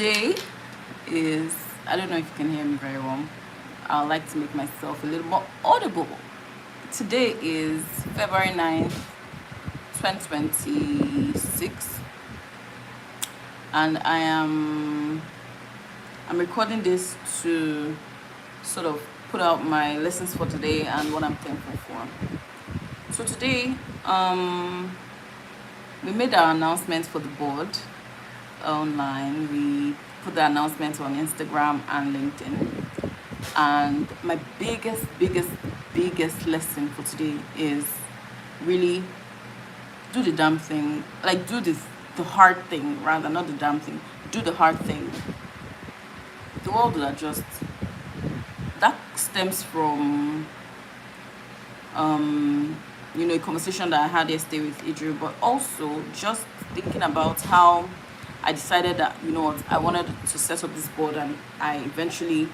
Today is, I don't know if you can hear me very well. I like to make myself a little more audible. Today is February 9th, 2026, and I'm recording this to sort of put out my lessons for today and what I'm thankful for. So today, we made our announcement for the board online. We put the announcement on Instagram and LinkedIn. And my biggest lesson for today is really do the damn thing. Like, do the hard thing, rather, not the damn thing. Do the hard thing. The world will adjust. That stems from a conversation that I had yesterday with Idris, but also just thinking about how I decided that, I wanted to set up this board, and I eventually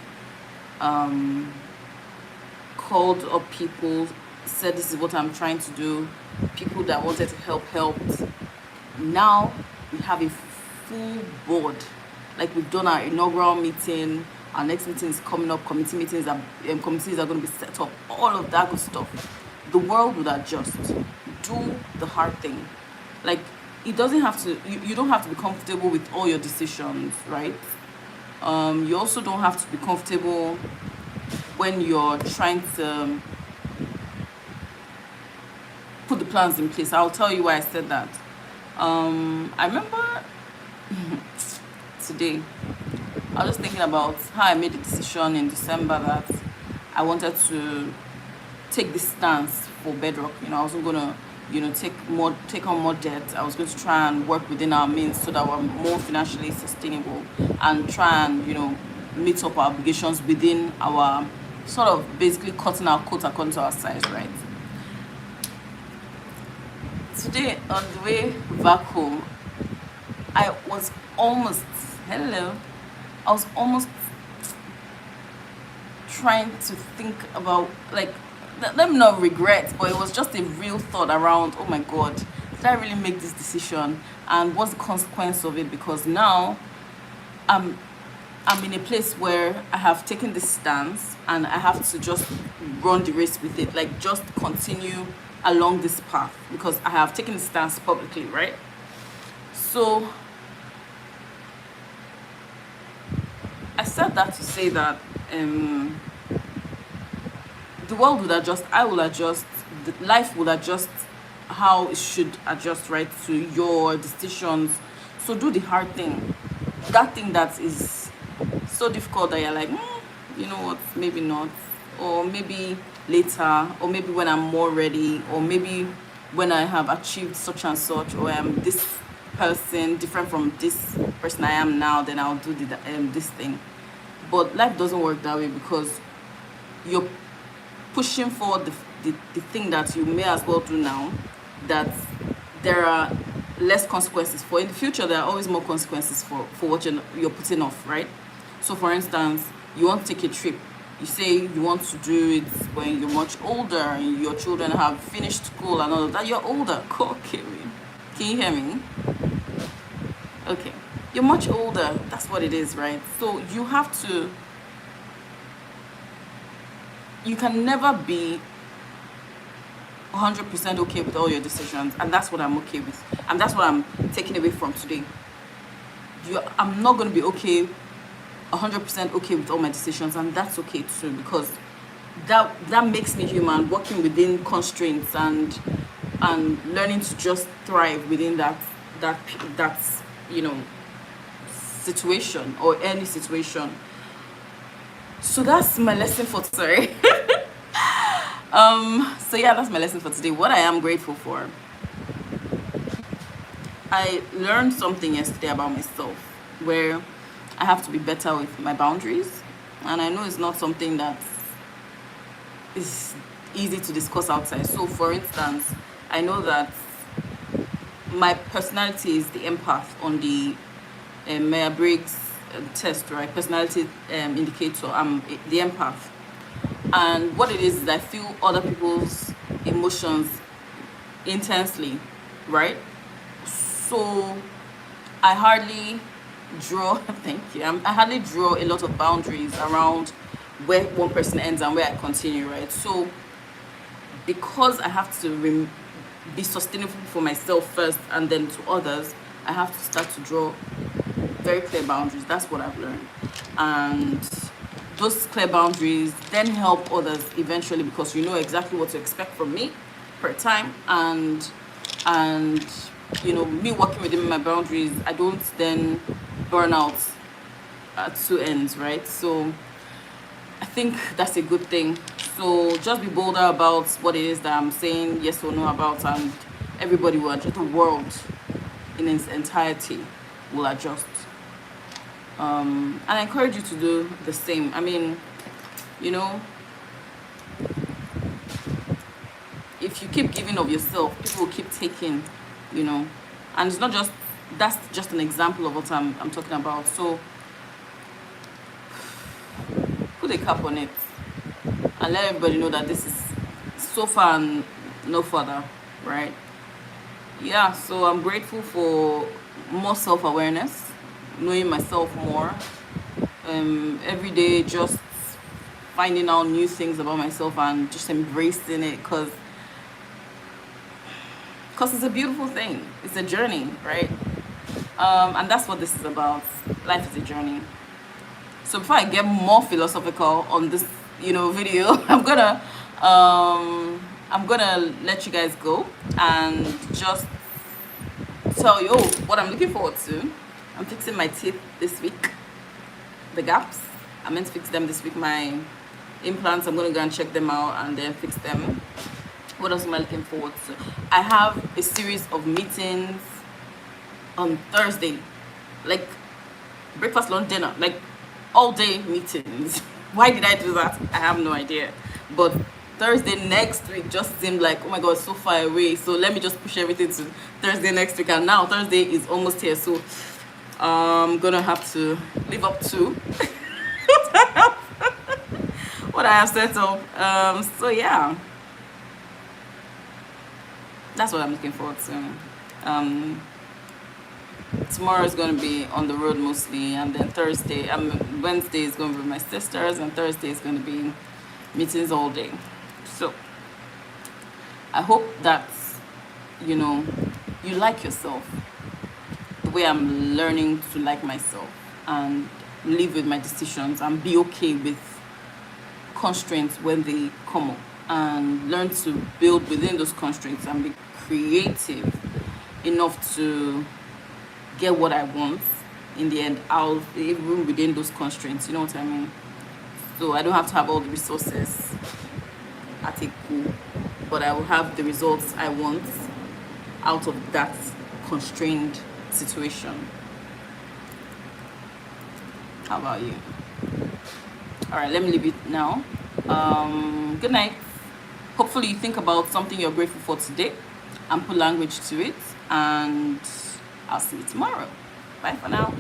called up people, said this is what I'm trying to do. People that wanted to helped. Now we have a full board. Like, we've done our inaugural meeting. Our next meeting is coming up. Committees are going to be set up. All of that good stuff. The world would adjust. Do the hard thing. Like, it doesn't have to. You don't have to be comfortable with all your decisions, right? You also don't have to be comfortable when you're trying to put the plans in place. I'll tell you why I said that. I remember today, I was just thinking about how I made the decision in December that I wanted to take this stance for Bedrock. I wasn't gonna, take on more debt. I was going to try and work within our means so that we're more financially sustainable, and try and, meet up our obligations within our sort of basically cutting our coat according to our size, right? Today, on the way back home, I was almost trying to think about, like, let me not regret, but it was just a real thought around, oh my God, did I really make this decision, and what's the consequence of it? Because now I'm in a place where I have taken this stance, and I have to just run the race with it, like just continue along this path, because I have taken the stance publicly, right? So I said that to say that the world will adjust, I will adjust, life will adjust how it should adjust, right, to your decisions. So do the hard thing, that thing that is so difficult that you're like, you know what, maybe not, or maybe later, or maybe when I'm more ready, or maybe when I have achieved such and such, or I'm this person different from this person I am now, then I'll do this thing. But life doesn't work that way, because you're pushing for the thing that you may as well do now, that there are less consequences for. In the future, there are always more consequences for what you're putting off, right? So for instance, you want to take a trip. You say you want to do it when you're much older and your children have finished school and all of that. You're older. Okay, can you hear me? Okay, you're much older. That's what it is, right? So you have to, you can never be 100% okay with all your decisions, and that's what I'm okay with, and that's what I'm taking away from today. I'm not going to be 100% okay with all my decisions, and that's okay too, because that makes me human, working within constraints and learning to just thrive within that situation, or any situation. So that's my lesson for today. So yeah, that's my lesson for today. What I am grateful for, I learned something yesterday about myself, where I have to be better with my boundaries, and I know it's not something that is easy to discuss outside. So for instance, I know that my personality is the empath on the Myers-Briggs test, right? Personality indicator. I'm the empath, and what it is I feel other people's emotions intensely, right? So I hardly draw thank you. I hardly draw a lot of boundaries around where one person ends and where I continue, right? So because I have to be sustainable for myself first and then to others, I have to start to draw very clear boundaries. That's what I've learned. And those clear boundaries then help others eventually, because you know exactly what to expect from me per time. And you know, me working within my boundaries, I don't then burn out at two ends, right? So I think that's a good thing. So just be bolder about what it is that I'm saying yes or no about, and everybody will adjust. The world in its entirety will adjust. And I encourage you to do the same. I mean, you know, if you keep giving of yourself, people will keep taking, you know. And it's not just, that's just an example of what I'm talking about. So put a cap on it and let everybody know that this is so far and no further, right? Yeah, so I'm grateful for more self-awareness, knowing myself more. Every day just finding out new things about myself and just embracing it, because it's a beautiful thing. It's a journey, right? And that's what this is about. Life is a journey. So before I get more philosophical on this, you know, video, I'm gonna let you guys go and just tell you what I'm looking forward to. I'm fixing my teeth this week. The gaps, I meant to fix them this week. My implants, I'm gonna go and check them out and then fix them. What else am I looking forward to? I have a series of meetings on Thursday, like breakfast, lunch, dinner, like all day meetings. Why did I do that? I have no idea. But Thursday next week just seemed like, oh my god, so far away. So let me just push everything to Thursday next week. And now Thursday is almost here. So I'm gonna have to live up to what I have set up. So yeah, that's what I'm looking forward to. Tomorrow is going to be on the road mostly, and then Wednesday is going to be with my sisters, and Thursday is going to be meetings all day. So I hope that, you know, you like yourself the way I'm learning to like myself, and live with my decisions and be okay with constraints when they come up, and learn to build within those constraints and be creative enough to get what I want in the end, out even within those constraints, you know what I mean? So I don't have to have all the resources at a go, but I will have the results I want out of that constrained situation. How about you? All right, let me leave it now. Good night. Hopefully you think about something you're grateful for today and put language to it, and I'll see you tomorrow. Bye for now.